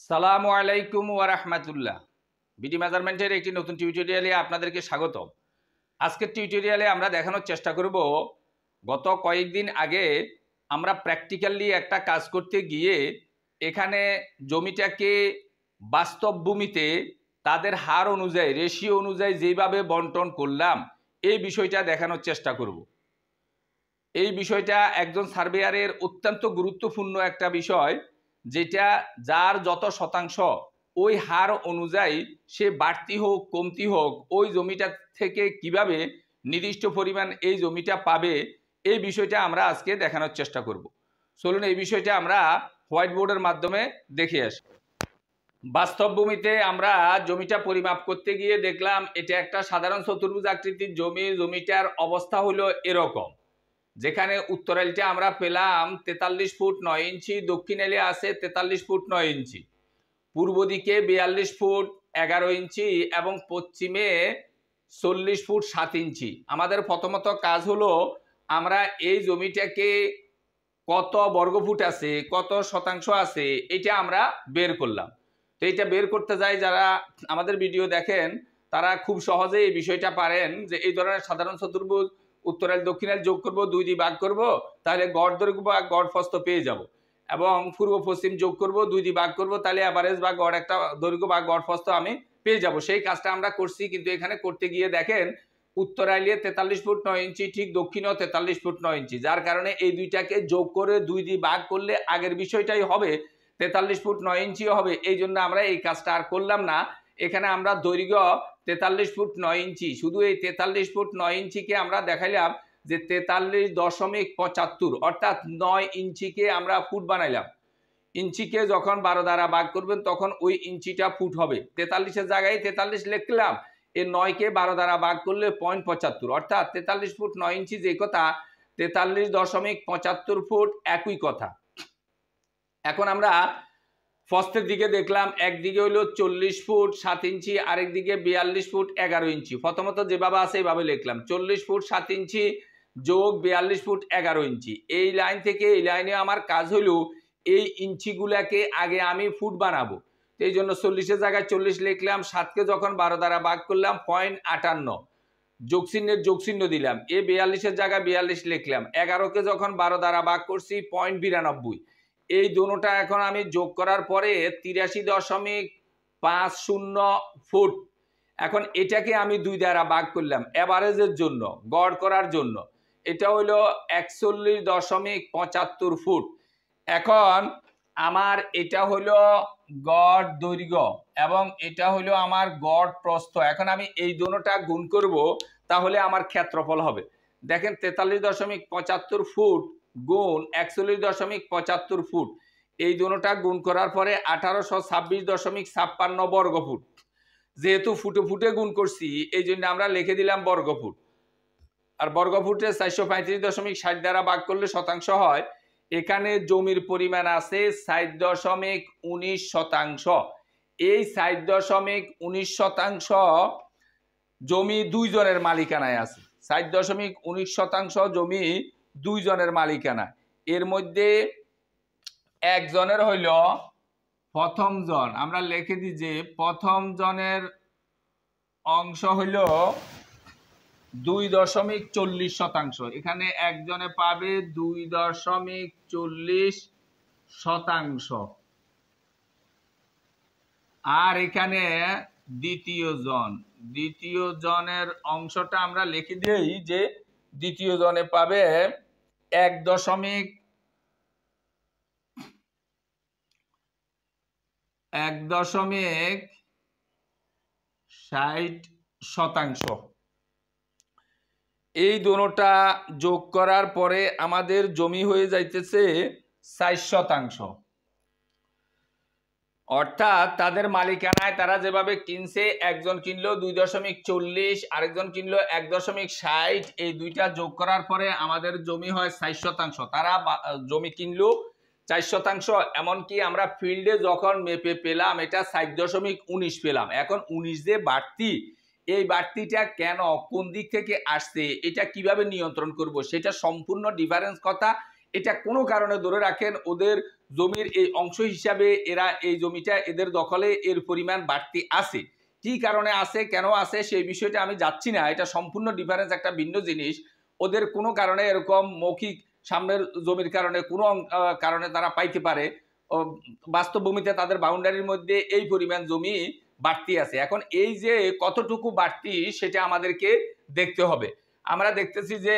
সালামু আলাইকুম ওয়া রাহমাতুল্লাহ। বিডি মেজারমেন্টের একটি নতুন টিউটোরিয়ালে আপনাদেরকে স্বাগত। আজকের টিউটোরিয়ালে আমরা দেখানোর চেষ্টা করব গত কয়েকদিন আগে আমরা প্র্যাকটিক্যালি একটা কাজ করতে গিয়ে এখানে জমিটাকে বাস্তব ভূমিতে তাদের হার অনুযায়ী রেশিও অনুযায়ী যেভাবে বন্টন করলাম এই বিষয়টা দেখানোর চেষ্টা করব। এই বিষয়টা একজন সার্ভেয়ারের অত্যন্ত গুরুত্বপূর্ণ একটা বিষয়, যেটা যার যত শতাংশ ওই হার অনুযায়ী সে বাড়তি হোক কমতি হোক ওই জমিটা থেকে কিভাবে নির্দিষ্ট পরিমাণ এই জমিটা পাবে এই বিষয়টা আমরা আজকে দেখানোর চেষ্টা করব। চলুন এই বিষয়টা আমরা হোয়াইট বোর্ডের মাধ্যমে দেখে আসি। বাস্তব ভূমিতে আমরা জমিটা পরিমাপ করতে গিয়ে দেখলাম এটা একটা সাধারণ চতুর্ভুজ আকৃতির জমি। জমিটার অবস্থা হলো এরকম, যেখানে উত্তরাইলটা আমরা পেলাম 43 ফুট 9 ইঞ্চি, দক্ষিণ এলে আছে 43 ফুট 9 ইঞ্চি, পূর্ব দিকে 42 ফুট 11 ইঞ্চি এবং পশ্চিমে 40 ফুট 7 ইঞ্চি। আমাদের প্রথমত কাজ হলো আমরা এই জমিটাকে কত বর্গফুট আছে, কত শতাংশ আছে, এটা আমরা বের করলাম। তো এটা বের করতে যাই যারা আমাদের ভিডিও দেখেন তারা খুব সহজে এই বিষয়টা পারেন যে এই ধরনের সাধারণ চতুর্ভুজ উত্তরাইল দক্ষিণাইল যোগ করব, 2 দিয়ে ভাগ করব, তাহলে গড় দৈর্ঘ্য বা গড় প্রস্থ পেয়ে যাব। এবং পূর্ব পশ্চিম যোগ করব, 2 দিয়ে ভাগ করব, তাহলে অ্যাভারেজ বা গড় একটা দৈর্ঘ্য বা গড় প্রস্থ আমি পেয়ে যাব। সেই কাজটা আমরা করছি, কিন্তু এখানে করতে গিয়ে দেখেন উত্তরাইলে 43 ফুট 9 ইঞ্চি, ঠিক দক্ষিণেও 43 ফুট 9 ইঞ্চি, যার কারণে এই দুইটাকে যোগ করে 2 দিয়ে ভাগ করলে আগের বিষয়টাই হবে, 43 ফুট 9 ইঞ্চিও হবে। এই জন্য আমরা এই কাজটা আর করলাম না। এখানে আমরা দৈর্ঘ্য 43 ফুট 9 ইঞ্চি, শুধু এই 43 ফুট 9 ইঞ্চিকে আমরা দেখাইলাম যে 43.75, অর্থাৎ 9 ইঞ্চিকে আমরা ফুট বানাইলাম। ইঞ্চিকে যখন 12 দ্বারা ভাগ করবেন তখন ওই ইঞ্চিটা ফুট হবে। 43-এর জায়গায় 43 লিখলাম, এই 9কে 12 দ্বারা ভাগ করলে 0.75, অর্থাৎ 43 ফুট 9 ইঞ্চি যে কথা 43.75 ফুট একই কথা। এখন আমরা ফস্টের দিকে দেখলাম, একদিকে হইলো 40 ফুট 7 ইঞ্চি, আরেক দিকে 42 ফুট 11 ইঞ্চি। প্রথমত যেভাবে আছে এইভাবে লিখলাম, 40 ফুট 7 ইঞ্চি যোগ 42 ফুট 11 ইঞ্চি। এই লাইন থেকে এই লাইনে আমার কাজ হলো এই ইঞ্চিগুলাকে আগে আমি ফুট বানাবো। এই জন্য 40-এর জায়গায় 40 লিখলাম, 7কে যখন 12 দ্বারা ভাগ করলাম 0.58, যোগচিহ্নের যোগচিহ্ন দিলাম। এই 42-এর জায়গায় 42 লিখলাম, 11কে যখন 12 দ্বারা ভাগ করছি 0.92। এই দুটোটা এখন আমি যোগ করার পরে 83.50 ফুট। এখন এটাকে আমি 2 দ্বারা ভাগ করলাম এভারেজের জন্য, গড় করার জন্য। এটা হলো 41.75 ফুট। এখন আমার এটা হলো গড় দৈর্ঘ্য এবং এটা হলো আমার গড় প্রস্থ। এখন আমি এই দুটোটা গুণ করব, তাহলে আমার ক্ষেত্রফল হবে। দেখেন 43.75 ফুট গুণ 41.75 ফুট, এই দুটোটা গুণ করার পরে 1826.56 বর্গফুট। যেহেতু ফুটে ফুটে গুণ করছি এই জন্য আমরা লিখে দিলাম বর্গফুট। আর বর্গফুটে 435.60 দ্বারা ভাগ করলে শতাংশ হয়। এখানে জমির পরিমাণ আছে 60.19 শতাংশ। এই 60.19 শতাংশ জমি 2 জনের মালিকানায় আছে। 60.19 শতাংশ জমি 2 জনের মালিকানা। এর মধ্যে একজনের হইল প্রথম জন, আমরা লিখে দিই যে প্রথম জনের অংশ হইল 2.40 শতাংশ। এখানে একজনে পাবে 2.40 শতাংশ। আর এখানে দ্বিতীয় জনের অংশটা আমরা লিখে দিই যে দ্বিতীয় জনে পাবে 1.60 শতাংশ। এই দুটোটা যোগ করার পরে আমাদের জমি হয়ে যাইতেছে 4 শতাংশ। অর্থাৎ তাদের মালিকানায় তারা যেভাবে কিনছে, একজন কিনলো 2.40, আরেকজন কিনলো 1.60, এই দুইটা যোগ করার পরে আমাদের জমি হয় 4 শতাংশ। তারা জমি কিনলো 4 শতাংশ। এমনকি আমরা ফিল্ডে যখন মেপে পেলাম এটা 4.19 পেলাম। এখন 19 যে বাড়তি, এই বাড়তিটা কেন, কোন দিক থেকে আসছে, এটা কিভাবে নিয়ন্ত্রণ করব, সেটা সম্পূর্ণ ডিফারেন্স কথা এটা কোনো কারণে ধরে রাখেন ওদের জমির এই অংশ হিসাবে এরা এই জমিটা এদের দখলে এর পরিমাণ বাড়তি আছে। কি কারণে আছে, কেন আছে, সেই বিষয়টা আমি যাচ্ছি না, এটা সম্পূর্ণ ডিফারেন্স, একটা ভিন্ন জিনিস। ওদের কোনো কারণে এরকম মৌখিক সামনের জমির কারণে কোনো কারণে তারা পাইতে পারে, বাস্তব ভূমিতে তাদের বাউন্ডারির মধ্যে এই পরিমাণ জমি বাড়তি আছে। এখন এই যে কতটুকু বাড়তি সেটা আমাদেরকে দেখতে হবে। আমরা দেখতেছি যে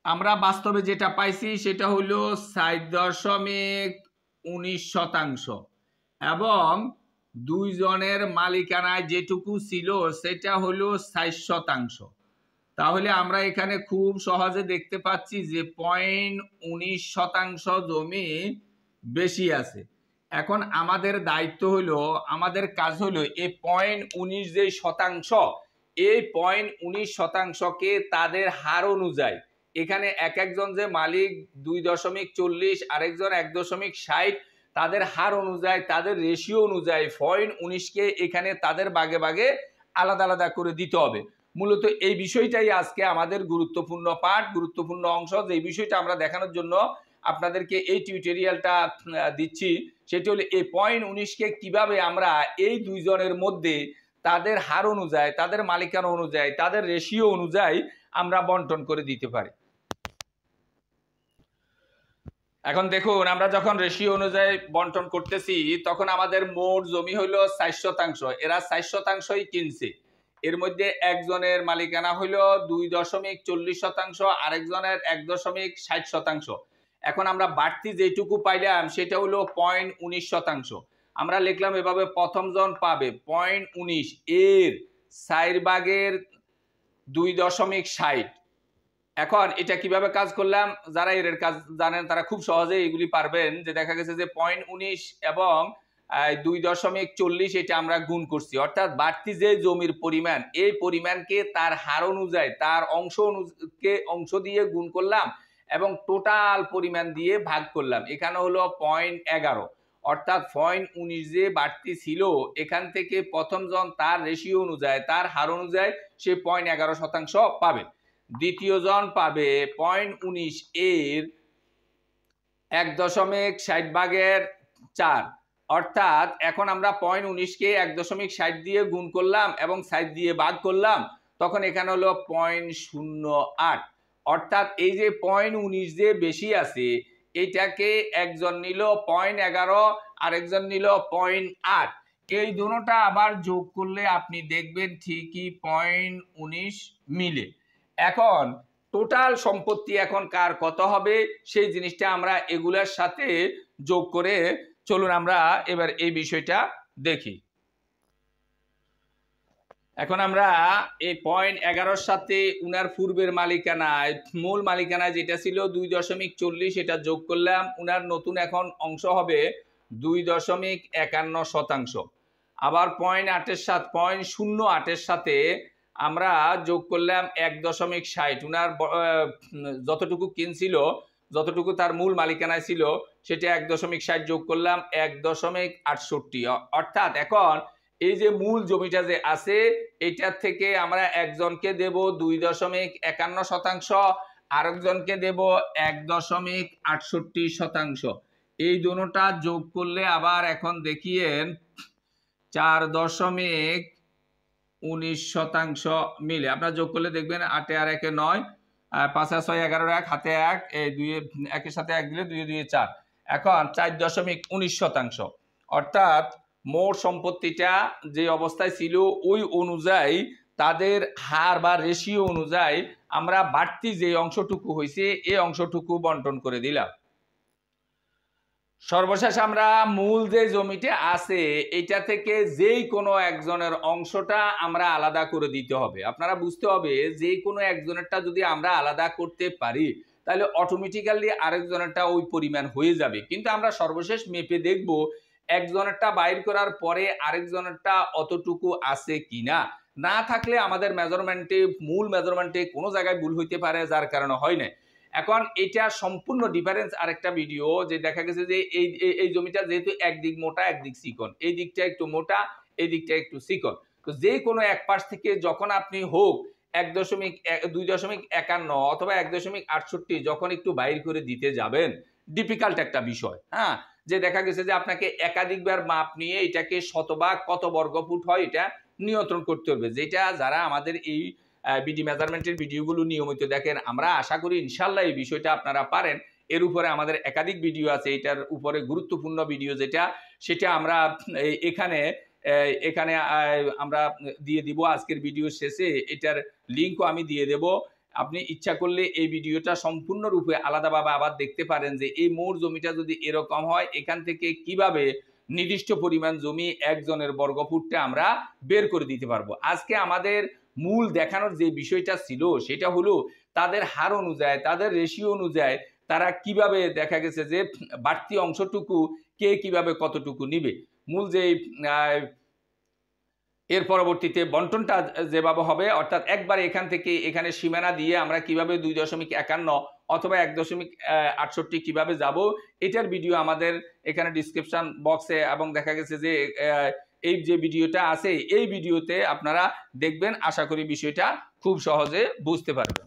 আমরা বাস্তবে যেটা পাইছি সেটা হলো 4.19% এবং দুইজনের মালিকানায় যেটুকু ছিল সেটা হলো 60%। তাহলে আমরা এখানে খুব সহজে দেখতে পাচ্ছি যে 0.19% জমি বেশি আছে। এখন আমাদের দায়িত্ব হলো, আমাদের কাজ হলো এই 0.19 যে শতাংশ, এই 0.19%কে তাদের হার অনুযায়ী, এখানে এক একজন যে মালিক 2.40, আরেকজন 1.60, তাদের হার অনুযায়ী, তাদের রেশিও অনুযায়ী 0.19কে এখানে তাদের ভাগে ভাগে আলাদা আলাদা করে দিতে হবে। মূলত এই বিষয়টাই আজকে আমাদের গুরুত্বপূর্ণ পাঠ, গুরুত্বপূর্ণ অংশ। যে বিষয়টা আমরা দেখানোর জন্য আপনাদেরকে এই টিউটোরিয়ালটা দিচ্ছি সেটি হলো এই 0.19কে কিভাবে আমরা এই দুইজনের মধ্যে তাদের হার অনুযায়ী, তাদের মালিকানা অনুযায়ী, তাদের রেশিও অনুযায়ী আমরা বন্টন করে দিতে পারি। এখন দেখুন, আমরা যখন রেশিও অনুযায়ী বন্টন করতেছি তখন আমাদের মোট জমি হলো 60%। এরা 60%ই কিনছে। এর মধ্যে একজনের মালিকানা হলো 2.40%, আরেকজনের 1.60%। এখন আমরা বাড়তি যেটুকু পাইলাম সেটা হলো 0.19%। আমরা লিখলাম এভাবে, প্রথম জন পাবে 0.19 এর 4 ভাগের 2.60। এখন এটা কিভাবে কাজ করলাম, যারা এর কাজ জানেন তারা খুব সহজে এগুলি পারবেন। যে দেখা গেছে যে 0.19 এবং 2.40 এটা আমরা গুণ করছি, অর্থাৎ বাড়তি যে জমির পরিমাণ, এই পরিমাণকে তার হার অনুযায়ী, তার অংশ দিয়ে গুণ করলাম এবং টোটাল পরিমাণ দিয়ে ভাগ করলাম। এখানে হলো 0.11, অর্থাৎ 0.19 যে বাড়তি ছিল এখান থেকে প্রথম জন তার রেশিও অনুযায়ী, তার হার অনুযায়ী সে 0.11% পাবে। দ্বিতীয় জন পাবে 0.19 এর 1.60/4, অর্থাৎ এখন আমরা 0.19কে 1.60 দিয়ে গুণ করলাম এবং 60 দিয়ে ভাগ করলাম, তখন এখানে হলো 0.08। অর্থাৎ এই যে 0.19 যে বেশি আছে এইটাকে একজন নিল 0.11, আরেকজন নিল 0.8। এই দুটোটা আবার যোগ করলে আপনি দেখবেন ঠিকই 0.19 মিলে। এখন টোটাল সম্পত্তি এখন কার কত হবে সেই জিনিসটা আমরা এগুলার সাথে যোগ করে চলুন আমরা এবার এই বিষয়টা দেখি। এখন আমরা এই 0.11 সাথে উনার পূর্বের মালিকানায়, মূল মালিকানায় যেটা ছিল 2.40, এটা যোগ করলাম। উনার নতুন এখন অংশ হবে 2.51%। আবার 0.08 এর সাথে আমরা যোগ করলাম 1.60। উনার যতটুকু কিনছিল, যতটুকু তার মূল মালিকানায় ছিল সেটা 1.60 যোগ করলাম 1.68। অর্থাৎ এখন এই যে মূল জমিটা যে আছে এটার থেকে আমরা একজনকে দেব 2.51%, আরেকজনকে দেব 1.68%। এই দুটোটা যোগ করলে আবার এখন দেখিয়েন 4.19% মিলে। আপনারা যোগ করলে দেখবেন 8 আর 1 9, 5 আর 6 11, 1 হাতে 1, এই 2 একের সাথে 1 দিলে 2 2 4, এখন 4.19%। অর্থাৎ মোট সম্পত্তিটা যে অবস্থায় ছিল ওই অনুযায়ী তাদের হার বা রেশিও অনুযায়ী আমরা বাড়তি যে অংশটুকু হয়েছে এই অংশটুকু বন্টন করে দিলাম। সর্বশেষ আমরা মূল যে জমিটা আছে এটা থেকে যেই কোনো একজনের অংশটা আমরা আলাদা করে দিতে হবে। আপনারা বুঝতে হবে যে কোনো একজনেরটা যদি আমরা আলাদা করতে পারি তাহলে অটোমেটিক্যালি আরেকজনেরটা ওই পরিমাণ হয়ে যাবে। কিন্তু আমরা সর্বশেষ মেপে দেখব একজনেরটা বাইর করার পরে আরেকজনেরটা অতটুকু আছে কিনা। না থাকলে আমাদের মেজারমেন্টে, মূল মেজারমেন্টে কোনো জায়গায় ভুল হইতে পারে, যার কারণে হয় না। এখন এটা সম্পূর্ণ ডিফারেন্স আরেকটা ভিডিও, যে দেখা গেছে যে এই জমিটা যেহেতু একদিক মোটা একদিক চিকন, এই দিকটা একটু মোটা এই দিকটা একটু চিকন, তো যে কোনো এক পাশ থেকে যখন আপনি হোক 2.51 অথবা 1.68 যখন একটু বাইর করে দিতে যাবেন, ডিফিকাল্ট একটা বিষয়। হ্যাঁ, যে দেখা গেছে যে আপনাকে একাধিকবার মাপ নিয়ে এটাকে শতভাগ কত বর্গফুট হয় এটা নিয়ন্ত্রণ করতে হবে, যেটা যারা আমাদের এই বিডি মেজারমেন্টের ভিডিওগুলো নিয়মিত দেখেন, আমরা আশা করি ইনশাল্লাহ এই বিষয়টা আপনারা পারেন। এর উপরে আমাদের একাধিক ভিডিও আছে, এটার উপরে গুরুত্বপূর্ণ ভিডিও সেটা আমরা এখানে এখানে আমরা দিয়ে দিব আজকের ভিডিও শেষে। এটার লিঙ্কও আমি দিয়ে দেব। আপনি ইচ্ছা করলে এই ভিডিওটা সম্পূর্ণরূপে আলাদাভাবে আবার দেখতে পারেন, যে এই মোট জমিটা যদি এরকম হয়, এখান থেকে কিভাবে নির্দিষ্ট পরিমাণ জমি একজনের বর্গফুটটা আমরা বের করে দিতে পারবো। আজকে আমাদের মূল দেখানোর যে বিষয়টা ছিল সেটা হলো তাদের হার অনুযায়ী, তাদের রেশিও অনুযায়ী তারা কিভাবে দেখা গেছে যে বাড়তি অংশটুকু কে কিভাবে কতটুকু নিবে। মূল যে এর পরবর্তীতে বন্টনটা যেভাবে হবে, অর্থাৎ একবার এখান থেকে এখানে সীমানা দিয়ে আমরা কিভাবে 2.51 অথবা 1.68 কিভাবে যাব, এটার ভিডিও আমাদের এখানে ডিসক্রিপশন বক্সে এবং দেখা গেছে যে এই যে ভিডিওটা আছে এই ভিডিওতে আপনারা দেখবেন। আশা করি বিষয়টা খুব সহজে বুঝতে পারবেন।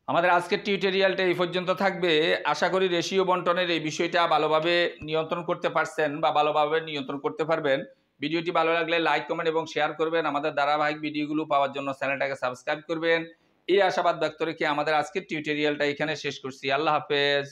আমাদের আজকের টিউটোরিয়ালটা এই পর্যন্ত থাকবে। আশা করি রেশিও বন্টনের এই বিষয়টা ভালোভাবে নিয়ন্ত্রণ করতে পারছেন বা ভালোভাবে নিয়ন্ত্রণ করতে পারবেন। ভিডিওটি ভালো লাগলে লাইক, কমেন্ট এবং শেয়ার করবেন। আমাদের ধারাবাহিক ভিডিওগুলো পাওয়ার জন্য চ্যানেলটাকে সাবস্ক্রাইব করবেন। এই আশাবাদ ব্যক্ত রেখে আমাদের আজকের টিউটোরিয়ালটা এখানে শেষ করছি। আল্লাহ হাফেজ।